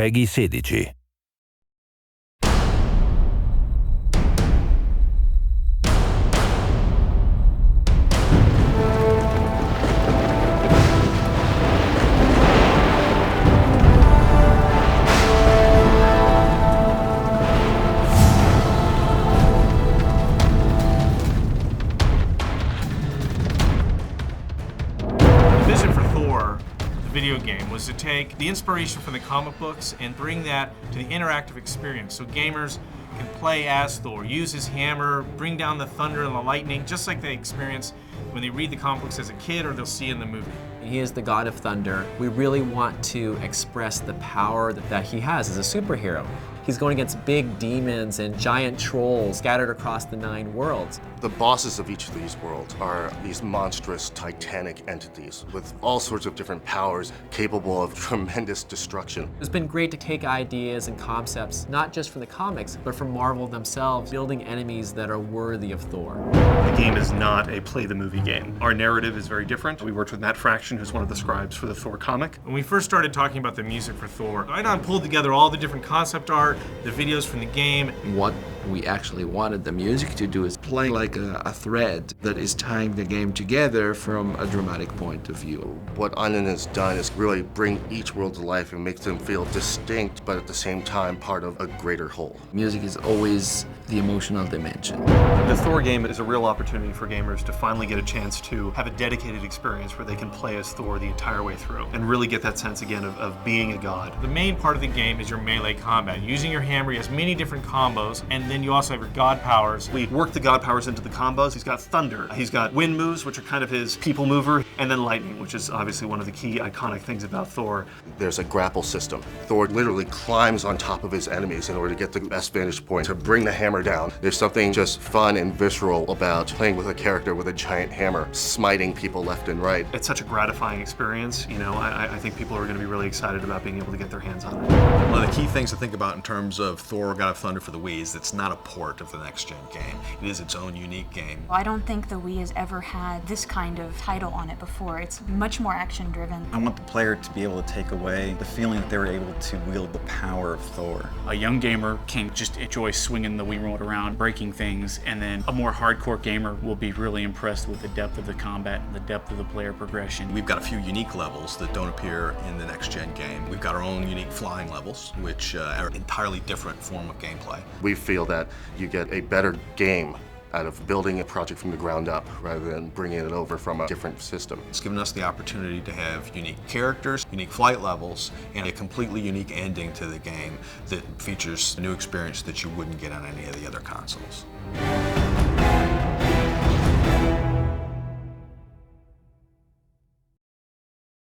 PEGI 16. Video game was to take the inspiration from the comic books and bring that to the interactive experience so gamers can play as Thor, use his hammer, bring down the thunder and the lightning, just like they experience when they read the comic books as a kid or they'll see in the movie. He is the god of thunder. We really want to express the power that he has as a superhero. He's going against big demons and giant trolls scattered across the 9 worlds. The bosses of each of these worlds are these monstrous, titanic entities with all sorts of different powers capable of tremendous destruction. It's been great to take ideas and concepts, not just from the comics, but from Marvel themselves, building enemies that are worthy of Thor. The game is not a play the movie game. Our narrative is very different. We worked with Matt Fraction, who's one of the scribes for the Thor comic. When we first started talking about the music for Thor, I pulled together all the different concept art, the videos from the game. What we actually wanted the music to do is play like a thread that is tying the game together from a dramatic point of view. What Onion has done is really bring each world to life and make them feel distinct, but at the same time part of a greater whole. Music is always the emotional dimension. The Thor game is a real opportunity for gamers to finally get a chance to have a dedicated experience where they can play as Thor the entire way through and really get that sense again of being a god. The main part of the game is your melee combat. Using your hammer, he has many different combos, and then you also have your god powers. We worked the god powers into the combos. He's got thunder, he's got wind moves, which are kind of his people mover, and then lightning, which is obviously one of the key iconic things about Thor. There's a grapple system. Thor literally climbs on top of his enemies in order to get the best vantage point to bring the hammer down. There's something just fun and visceral about playing with a character with a giant hammer, smiting people left and right. It's such a gratifying experience. You know, I think people are going to be really excited about being able to get their hands on it. One of the key things to think about in terms of Thor God of Thunder for the Wii is it's not a port of the next-gen game. It is its own unique game. I don't think the Wii has ever had this kind of title on it before. It's much more action-driven. I want the player to be able to take away the feeling that they were able to wield the power of Thor. A young gamer can just enjoy swinging the Wii remote around, breaking things, and then a more hardcore gamer will be really impressed with the depth of the combat and the depth of the player progression. We've got a few unique levels that don't appear in the next-gen game. We've got our own unique flying levels, which are an entirely different form of gameplay. We feel that you get a better game out of building a project from the ground up rather than bringing it over from a different system. It's given us the opportunity to have unique characters, unique flight levels, and a completely unique ending to the game that features a new experience that you wouldn't get on any of the other consoles.